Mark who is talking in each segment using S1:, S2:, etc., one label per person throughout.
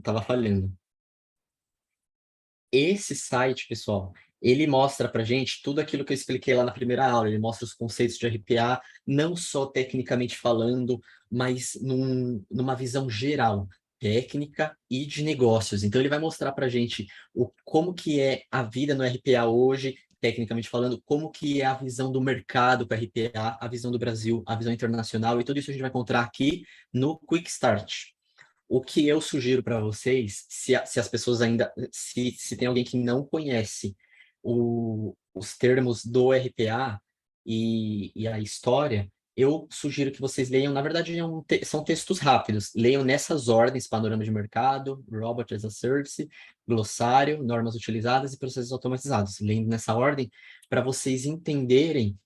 S1: tava falhando. Esse site, pessoal, ele mostra para gente tudo aquilo que eu expliquei lá na primeira aula. Ele mostra os conceitos de RPA, não só tecnicamente falando, mas numa visão geral, técnica e de negócios. Então, ele vai mostrar para gente como que é a vida no RPA hoje, tecnicamente falando, como que é a visão do mercado para RPA, a visão do Brasil, a visão internacional, e tudo isso a gente vai encontrar aqui no Quick Start. O que eu sugiro para vocês, se as pessoas ainda, se tem alguém que não conhece os termos do RPA e a história, eu sugiro que vocês leiam, na verdade, são textos rápidos, leiam nessas ordens: panorama de mercado, Robot as a Service, glossário, normas utilizadas e processos automatizados. Lendo nessa ordem, para vocês entenderem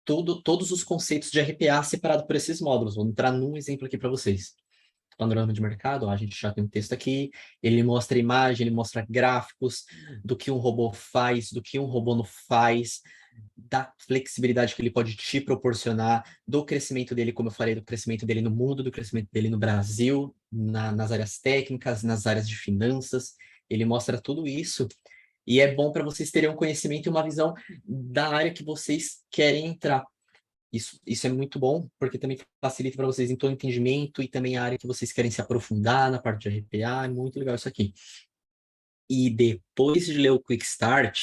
S1: todos os conceitos de RPA separado por esses módulos. Vou entrar num exemplo aqui para vocês. Panorama de mercado, ó, a gente já tem um texto aqui, ele mostra imagem, ele mostra gráficos do que um robô faz, do que um robô não faz, da flexibilidade que ele pode te proporcionar, do crescimento dele, como eu falei, do crescimento dele no mundo, do crescimento dele no Brasil, nas áreas técnicas, nas áreas de finanças. Ele mostra tudo isso, e é bom para vocês terem um conhecimento e uma visão da área que vocês querem entrar. Isso é muito bom, porque também facilita para vocês em todo entendimento e também a área que vocês querem se aprofundar na parte de RPA. É muito legal isso aqui. E depois de ler o Quick Start,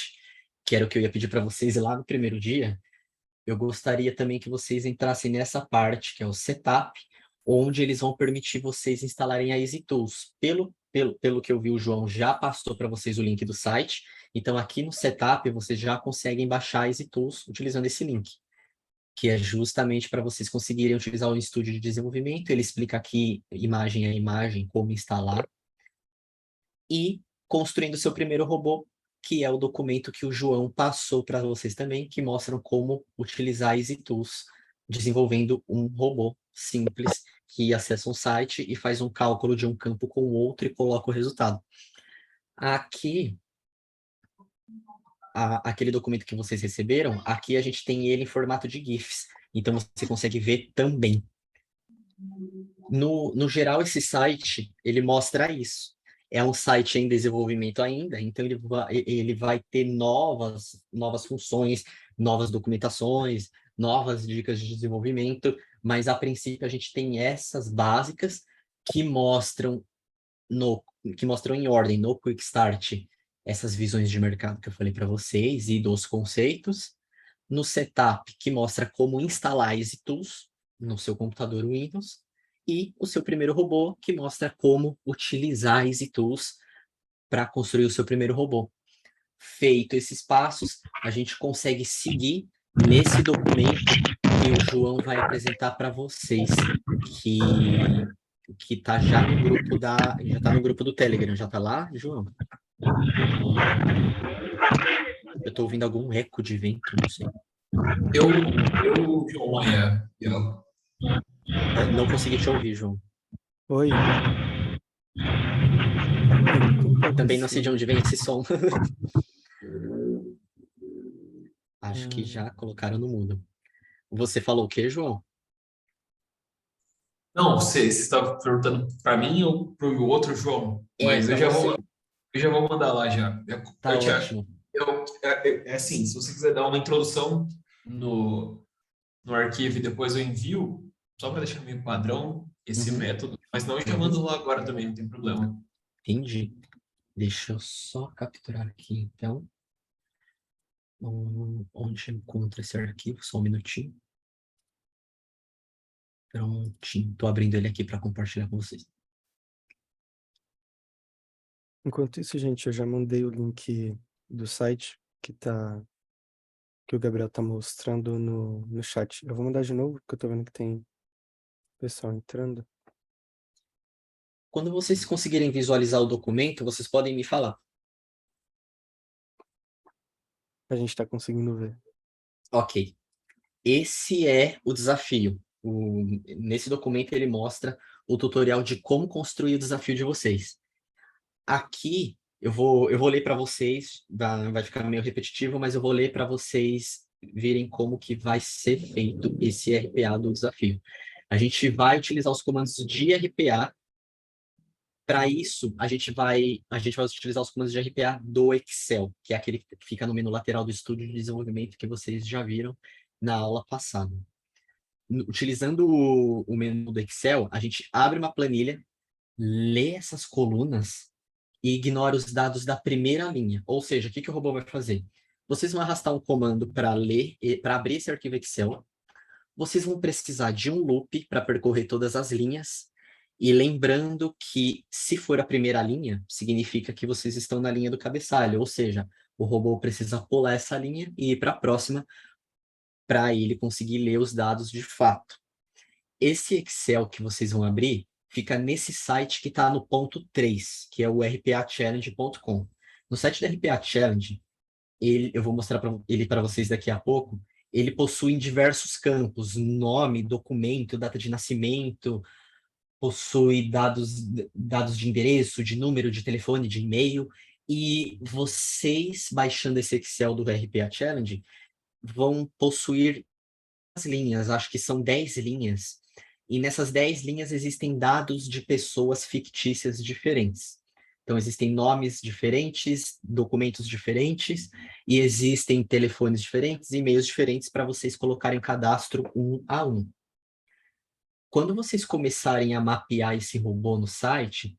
S1: que era o que eu ia pedir para vocês lá no primeiro dia, eu gostaria também que vocês entrassem nessa parte, que é o Setup, onde eles vão permitir vocês instalarem a EasyTools. Pelo que eu vi, o João já passou para vocês o link do site. Então, aqui no Setup, vocês já conseguem baixar a EasyTools utilizando esse link, que é justamente para vocês conseguirem utilizar o estúdio de desenvolvimento. Ele explica aqui, imagem a imagem, como instalar, e construindo o seu primeiro robô, que é o documento que o João passou para vocês também, que mostram como utilizar EasyTools, desenvolvendo um robô simples que acessa um site e faz um cálculo de um campo com o outro e coloca o resultado. Aqui, aquele documento que vocês receberam, aqui a gente tem ele em formato de GIFs, então você consegue ver também. No geral, esse site, ele mostra isso. É um site em desenvolvimento ainda, então ele vai ter novas funções, novas documentações, novas dicas de desenvolvimento, mas a princípio a gente tem essas básicas que mostram que mostram em ordem no Quick Start essas visões de mercado que eu falei para vocês e dos conceitos. No Setup, que mostra como instalar EasyTools no seu computador Windows, e o seu primeiro robô, que mostra como utilizar EasyTools para construir o seu primeiro robô. Feito esses passos, a gente consegue seguir nesse documento que o João vai apresentar para vocês, que está já no grupo já tá no grupo do Telegram. Já está lá, João? Eu estou ouvindo algum eco de vento, não sei.
S2: João,
S1: Não consegui te ouvir, João.
S3: Oi.
S1: Também não sei de onde vem esse som. Acho que já colocaram no mudo. Você falou o quê, João?
S2: Não, você estava perguntando para mim ou para o outro João? Mas
S1: Pra você.
S2: eu já vou mandar lá já.
S1: Tá
S2: Tiago,
S1: ótimo.
S2: é assim, se você quiser dar uma introdução no arquivo e depois eu envio, só para deixar meio padrão esse método, mas não eu já mando lá agora também, não tem problema.
S1: Entendi. Deixa eu só capturar aqui, então. Onde eu encontro esse arquivo? Só um minutinho. Prontinho. Estou abrindo ele aqui para compartilhar com vocês.
S3: Enquanto isso, gente, eu já mandei o link do site que o Gabriel tá mostrando no chat. Eu vou mandar de novo, porque eu tô vendo que tem pessoal entrando.
S1: Quando vocês conseguirem visualizar o documento, vocês podem me falar.
S3: A gente tá conseguindo ver.
S1: Ok. Esse é o desafio. Nesse documento ele mostra o tutorial de como construir o desafio de vocês. Aqui eu vou ler para vocês, vai ficar meio repetitivo, mas eu vou ler para vocês verem como que vai ser feito esse RPA do desafio. A gente vai utilizar os comandos de RPA Para isso, a gente vai utilizar os comandos de RPA do Excel, que é aquele que fica no menu lateral do Estúdio de Desenvolvimento que vocês já viram na aula passada. Utilizando o menu do Excel, a gente abre uma planilha, lê essas colunas e ignora os dados da primeira linha. Ou seja, o que o robô vai fazer? Vocês vão arrastar um comando para ler, para abrir esse arquivo Excel. Vocês vão precisar de um loop para percorrer todas as linhas. E lembrando que, se for a primeira linha, significa que vocês estão na linha do cabeçalho. Ou seja, o robô precisa pular essa linha e ir para a próxima para ele conseguir ler os dados de fato. Esse Excel que vocês vão abrir fica nesse site que está no ponto 3, que é o rpachallenge.com. No site da RPA Challenge, eu vou mostrar ele para vocês daqui a pouco, ele possui diversos campos, nome, documento, data de nascimento, possui dados de endereço, de número, de telefone, de e-mail, e vocês, baixando esse Excel do RPA Challenge, vão possuir as linhas, acho que são 10 linhas, e nessas 10 linhas existem dados de pessoas fictícias diferentes. Então, existem nomes diferentes, documentos diferentes, e existem telefones diferentes, e-mails diferentes para vocês colocarem o cadastro um a um. Quando vocês começarem a mapear esse robô no site,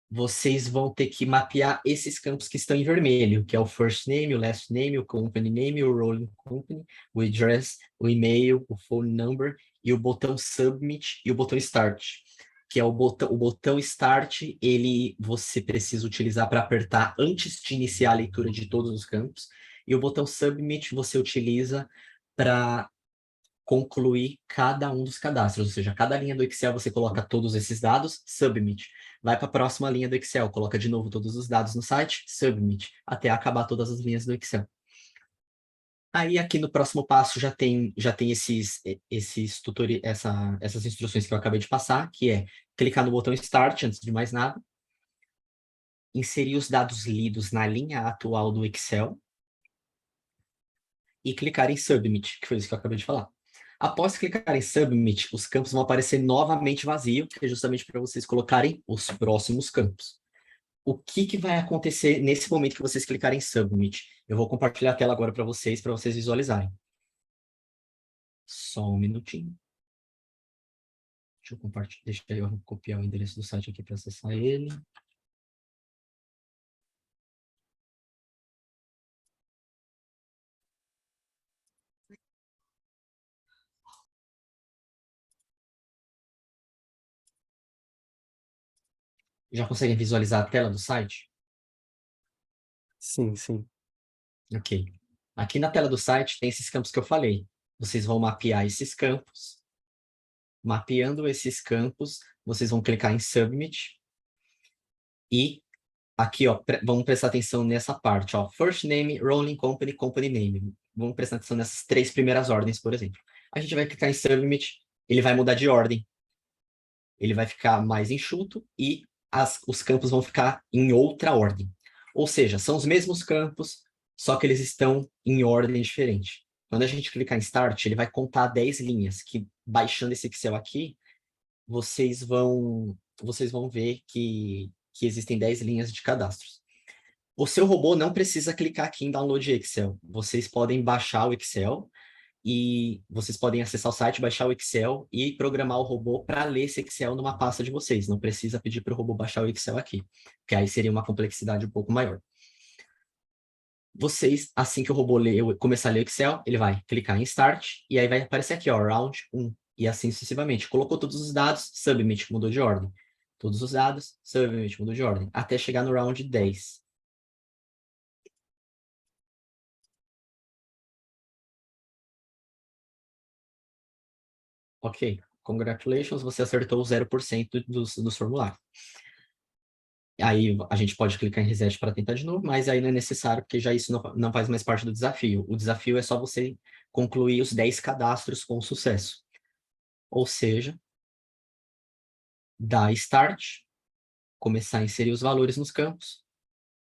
S1: vocês vão ter que mapear esses campos que estão em vermelho, que é o first name, o last name, o company name, o rolling company, o address, o e-mail, o phone number e o botão submit e o botão start, que é o botão start, você precisa utilizar para apertar antes de iniciar a leitura de todos os campos, e o botão submit você utiliza para concluir cada um dos cadastros, ou seja, cada linha do Excel você coloca todos esses dados, submit. Vai para a próxima linha do Excel, coloca de novo todos os dados no site, submit, até acabar todas as linhas do Excel. Aí aqui no próximo passo já tem essas instruções que eu acabei de passar, que é clicar no botão Start antes de mais nada, inserir os dados lidos na linha atual do Excel e clicar em Submit, que foi isso que eu acabei de falar. Após clicar em Submit, os campos vão aparecer novamente vazios, que é justamente para vocês colocarem os próximos campos. O que vai acontecer nesse momento que vocês clicarem em Submit? Eu vou compartilhar a tela agora para vocês visualizarem. Só um minutinho. Deixa eu copiar o endereço do site aqui para acessar ele. Já conseguem visualizar a tela do site?
S3: Sim, sim.
S1: Ok. Aqui na tela do site tem esses campos que eu falei. Vocês vão mapear esses campos. Mapeando esses campos, vocês vão clicar em Submit. E aqui, ó, vamos prestar atenção nessa parte, ó. First name, rolling company, company name. Vamos prestar atenção nessas 3 primeiras ordens, por exemplo. A gente vai clicar em Submit, ele vai mudar de ordem. Ele vai ficar mais enxuto e os campos vão ficar em outra ordem. Ou seja, são os mesmos campos, só que eles estão em ordem diferente. Quando a gente clicar em Start, ele vai contar 10 linhas, que baixando esse Excel aqui, vocês vão ver que existem 10 linhas de cadastros. O seu robô não precisa clicar aqui em Download Excel. Vocês podem baixar o Excel e vocês podem acessar o site, baixar o Excel e programar o robô para ler esse Excel numa pasta de vocês. Não precisa pedir para o robô baixar o Excel aqui, porque aí seria uma complexidade um pouco maior. Vocês, assim que o robô começar a ler o Excel, ele vai clicar em Start e aí vai aparecer aqui, ó, Round 1, e assim sucessivamente. Colocou todos os dados, Submit, mudou de ordem. Todos os dados, Submit, mudou de ordem, até chegar no Round 10. Ok, congratulations, você acertou 0% dos formulários. Aí a gente pode clicar em Reset para tentar de novo, mas aí não é necessário, porque já isso não faz mais parte do desafio. O desafio é só você concluir os 10 cadastros com sucesso. Ou seja, dar Start, começar a inserir os valores nos campos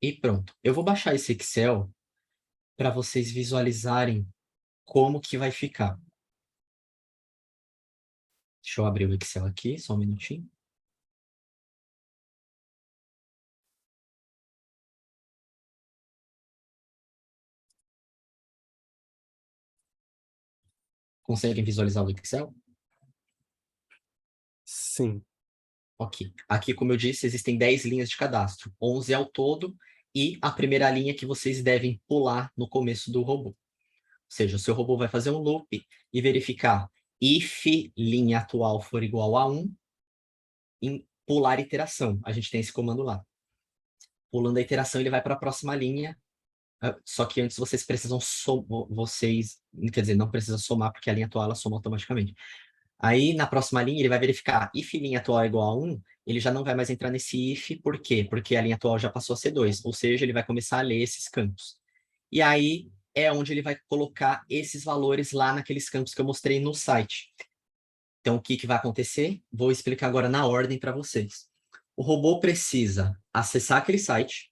S1: e pronto. Eu vou baixar esse Excel para vocês visualizarem como que vai ficar. Deixa eu abrir o Excel aqui, só um minutinho. Conseguem visualizar o Excel?
S3: Sim.
S1: Ok. Aqui, como eu disse, existem 10 linhas de cadastro, 11 ao todo, e a primeira linha que vocês devem pular no começo do robô. Ou seja, o seu robô vai fazer um loop e verificar if linha atual for igual a 1, em pular iteração. A gente tem esse comando lá. Pulando a iteração, ele vai para a próxima linha, só que antes vocês precisam quer dizer, não precisa somar, porque a linha atual ela soma automaticamente. Aí, na próxima linha, ele vai verificar if linha atual é igual a 1, ele já não vai mais entrar nesse if, por quê? Porque a linha atual já passou a ser 2, ou seja, ele vai começar a ler esses campos. E aí é onde ele vai colocar esses valores lá naqueles campos que eu mostrei no site. Então, o que vai acontecer? Vou explicar agora na ordem para vocês. O robô precisa acessar aquele site,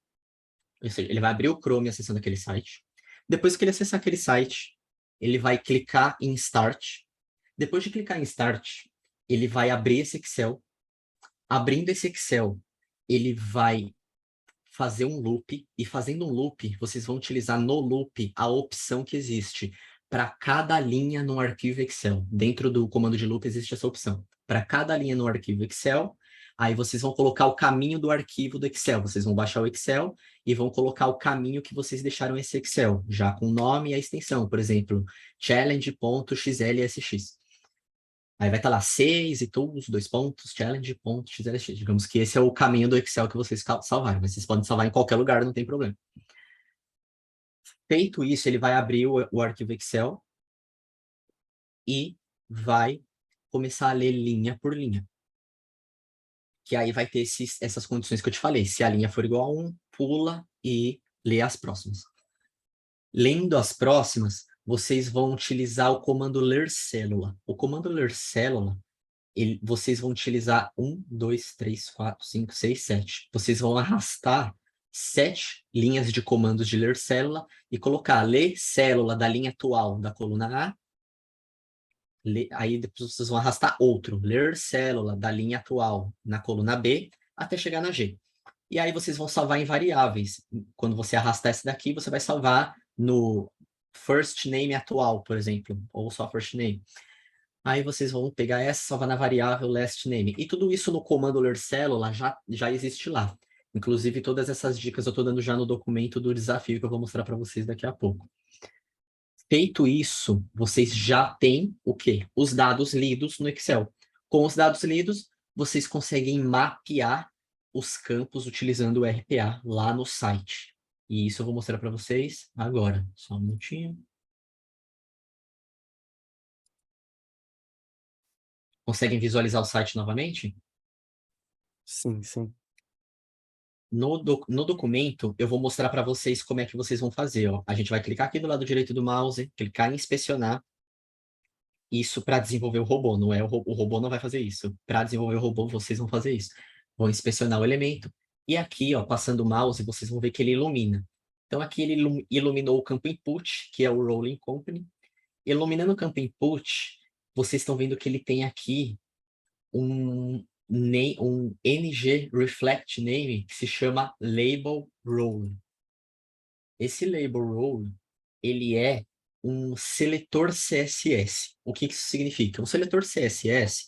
S1: ou seja, ele vai abrir o Chrome acessando aquele site. Depois que ele acessar aquele site, ele vai clicar em Start. Depois de clicar em Start, ele vai abrir esse Excel. Abrindo esse Excel, ele vai fazer um loop, e fazendo um loop, vocês vão utilizar no loop a opção que existe. Para cada linha no arquivo Excel, dentro do comando de loop existe essa opção. Para cada linha no arquivo Excel, aí vocês vão colocar o caminho do arquivo do Excel. Vocês vão baixar o Excel e vão colocar o caminho que vocês deixaram esse Excel, já com o nome e a extensão, por exemplo, challenge.xlsx. Aí vai estar lá 6 e tools, 2 pontos, challenge.xlsx. Digamos que esse é o caminho do Excel que vocês salvaram, mas vocês podem salvar em qualquer lugar, não tem problema. Feito isso, ele vai abrir o arquivo Excel e vai começar a ler linha por linha. Que aí vai ter essas condições que eu te falei. Se a linha for igual a 1, pula e lê as próximas. Lendo as próximas, vocês vão utilizar o comando ler célula. O comando ler célula, vocês vão utilizar 1, 2, 3, 4, 5, 6, 7. Vocês vão arrastar 7 linhas de comandos de ler célula e colocar ler célula da linha atual da coluna A. Aí depois vocês vão arrastar outro, ler célula da linha atual na coluna B até chegar na G. E aí vocês vão salvar em variáveis. Quando você arrastar esse daqui, você vai salvar no first name atual, por exemplo, ou só first name. Aí vocês vão pegar essa, salvar na variável last name. E tudo isso no comando ler célula já existe lá. Inclusive, todas essas dicas eu estou dando já no documento do desafio que eu vou mostrar para vocês daqui a pouco. Feito isso, vocês já têm o quê? Os dados lidos no Excel. Com os dados lidos, vocês conseguem mapear os campos utilizando o RPA lá no site. E isso eu vou mostrar para vocês agora. Só um minutinho. Conseguem visualizar o site novamente?
S3: Sim, sim.
S1: No documento, eu vou mostrar para vocês como é que vocês vão fazer. Ó. A gente vai clicar aqui do lado direito do mouse, clicar em inspecionar. Isso para desenvolver o robô, não é o robô não vai fazer isso. Para desenvolver o robô, vocês vão fazer isso. Vão inspecionar o elemento. E aqui, ó, passando o mouse, vocês vão ver que ele ilumina. Então, aqui ele iluminou o campo input, que é o Rolling Company. Iluminando o campo input, vocês estão vendo que ele tem aqui um NG Reflect Name que se chama Label Role. Esse Label Role, ele é um seletor CSS. O que isso significa? Um seletor CSS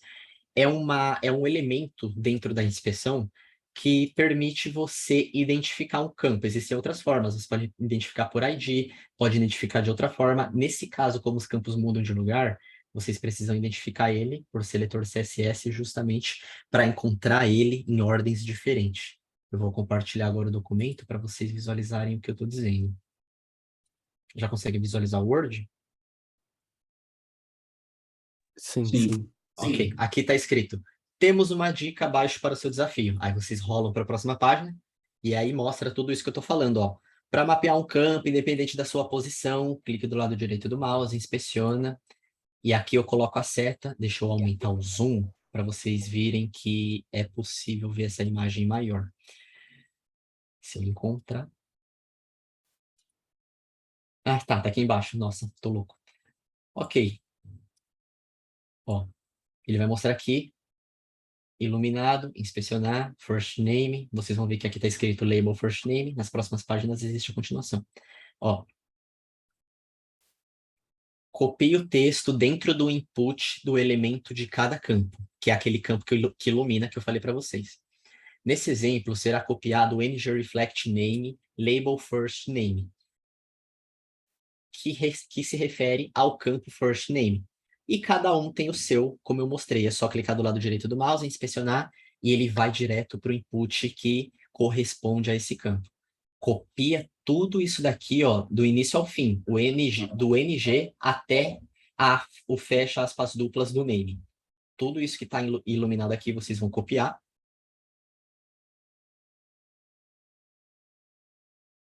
S1: é um elemento dentro da inspeção que permite você identificar um campo. Existem outras formas, você pode identificar por ID, pode identificar de outra forma. Nesse caso, como os campos mudam de lugar, vocês precisam identificar ele por seletor CSS justamente para encontrar ele em ordens diferentes. Eu vou compartilhar agora o documento para vocês visualizarem o que eu estou dizendo. Já consegue visualizar o Word?
S3: Sim,
S2: Sim.
S3: sim.
S1: Ok, aqui está escrito: temos uma dica abaixo para o seu desafio. Aí vocês rolam para a próxima página e aí mostra tudo isso que eu estou falando, ó. Para mapear um campo, independente da sua posição, clique do lado direito do mouse, inspeciona. E aqui eu coloco a seta, deixa eu aumentar o zoom para vocês virem que é possível ver essa imagem maior. Se eu encontrar. Ah, tá aqui embaixo. Nossa, tô louco. Ok. Ó, ele vai mostrar aqui, iluminado, inspecionar, first name. Vocês vão ver que aqui está escrito label first name. Nas próximas páginas existe a continuação. Ó, copie o texto dentro do input do elemento de cada campo, que é aquele campo que ilumina que eu falei para vocês. Nesse exemplo, será copiado o ngReflectName label first name, que se refere ao campo first name. E cada um tem o seu, como eu mostrei. É só clicar do lado direito do mouse, inspecionar, e ele vai direto para o input que corresponde a esse campo. Copia tudo isso daqui, ó, do início ao fim, do NG até o fecha aspas duplas do name. Tudo isso que está iluminado aqui, vocês vão copiar.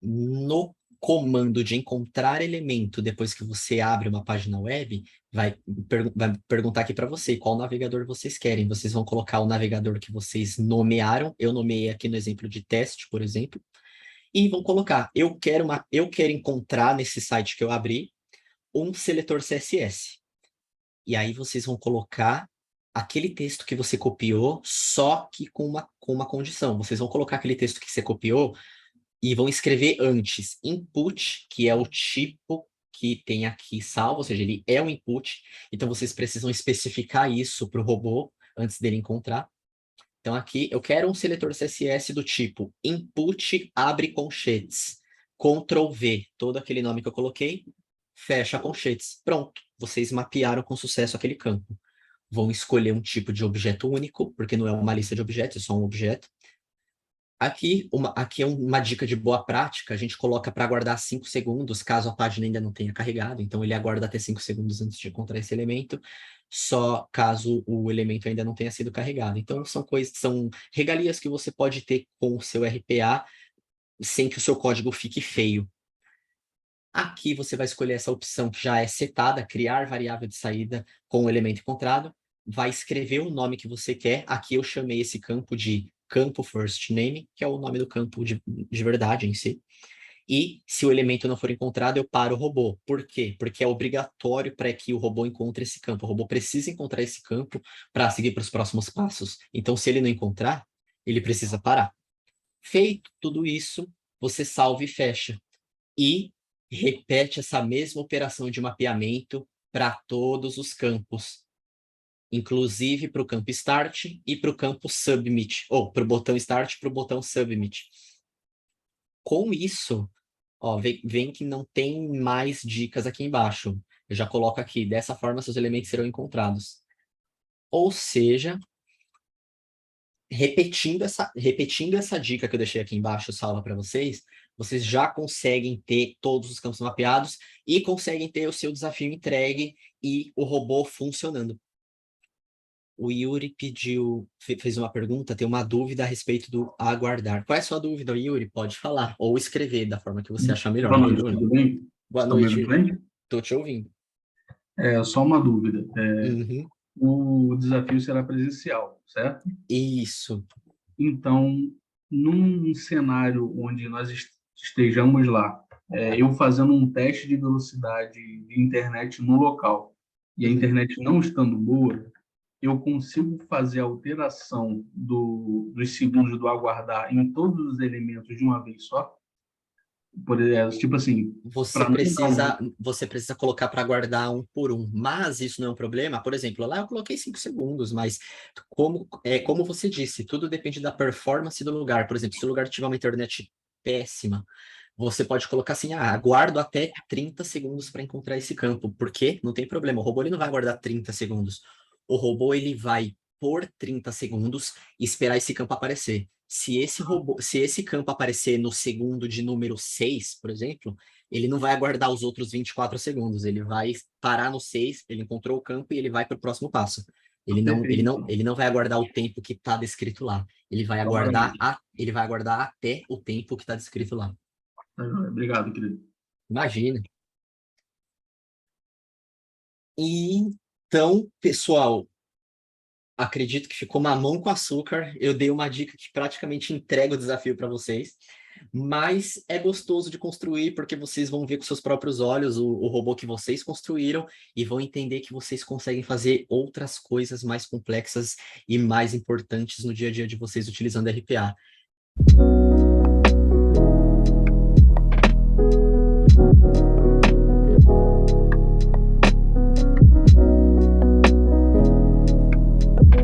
S1: No comando de encontrar elemento, depois que você abre uma página web, vai perguntar aqui para você qual navegador vocês querem. Vocês vão colocar o navegador que vocês nomearam. Eu nomeei aqui no exemplo de teste, por exemplo. E vão colocar, eu quero encontrar nesse site que eu abri um seletor CSS. E aí vocês vão colocar aquele texto que você copiou, só que com uma condição. Vocês vão colocar aquele texto que você copiou e vão escrever antes input, que é o tipo que tem aqui salvo, ou seja, ele é o input. Então vocês precisam especificar isso para o robô antes dele encontrar. Então aqui eu quero um seletor CSS do tipo input abre colchetes, Ctrl V, todo aquele nome que eu coloquei, fecha colchetes. Pronto, vocês mapearam com sucesso aquele campo. Vão escolher um tipo de objeto único, porque não é uma lista de objetos, é só um objeto. Aqui é uma dica de boa prática, a gente coloca para aguardar 5 segundos, caso a página ainda não tenha carregado, então ele aguarda até 5 segundos antes de encontrar esse elemento, só caso o elemento ainda não tenha sido carregado. Então são regalias que você pode ter com o seu RPA, sem que o seu código fique feio. Aqui você vai escolher essa opção que já é setada, criar variável de saída com o elemento encontrado, vai escrever o nome que você quer, aqui eu chamei esse campo de campo first name, que é o nome do campo de verdade em si. E se o elemento não for encontrado, eu paro o robô. Por quê? Porque é obrigatório para que o robô encontre esse campo. O robô precisa encontrar esse campo para seguir para os próximos passos. Então, se ele não encontrar, ele precisa parar. Feito tudo isso, você salva e fecha. E repete essa mesma operação de mapeamento para todos os campos, inclusive para o campo Start e para o campo Submit, ou para o botão Start e para o botão Submit. Com isso, ó, vem que não tem mais dicas aqui embaixo. Eu já coloco aqui, dessa forma seus elementos serão encontrados. Ou seja, repetindo essa dica que eu deixei aqui embaixo, salva para vocês, vocês já conseguem ter todos os campos mapeados e conseguem ter o seu desafio entregue e o robô funcionando. O Yuri fez uma pergunta, tem uma dúvida a respeito do aguardar. Qual é a sua dúvida, Yuri? Pode falar, ou escrever da forma que você achar melhor.
S4: Boa noite, tudo bem?
S1: Boa
S4: Estão me
S1: noite,
S4: ouvindo bem?
S1: estou te ouvindo.
S4: Só uma dúvida.
S1: Uhum.
S4: O desafio será presencial, certo?
S1: Isso.
S4: Então, num cenário onde nós estejamos lá, eu fazendo um teste de velocidade de internet no local, e a internet não estando boa, eu consigo fazer a alteração dos segundos do aguardar em todos os elementos de uma vez só? Tipo assim,
S1: Você precisa colocar para guardar um por um, mas isso não é um problema. Por exemplo, lá eu coloquei 5 segundos, mas como você disse, tudo depende da performance do lugar. Por exemplo, se o lugar tiver uma internet péssima, você pode colocar assim, aguardo até 30 segundos para encontrar esse campo. Por quê? Não tem problema. O robô ele não vai aguardar 30 segundos. O robô ele vai por 30 segundos e esperar esse campo aparecer. Se esse campo aparecer no segundo de número 6, por exemplo, ele não vai aguardar os outros 24 segundos. Ele vai parar no 6, ele encontrou o campo e ele vai para o próximo passo. Ele não vai aguardar o tempo que está descrito lá. Ele vai aguardar até o tempo que está descrito lá.
S4: Obrigado, querido.
S1: Imagina. Então, pessoal, acredito que ficou mamão com açúcar. Eu dei uma dica que praticamente entrega o desafio para vocês. Mas é gostoso de construir, porque vocês vão ver com seus próprios olhos o robô que vocês construíram e vão entender que vocês conseguem fazer outras coisas mais complexas e mais importantes no dia a dia de vocês utilizando RPA.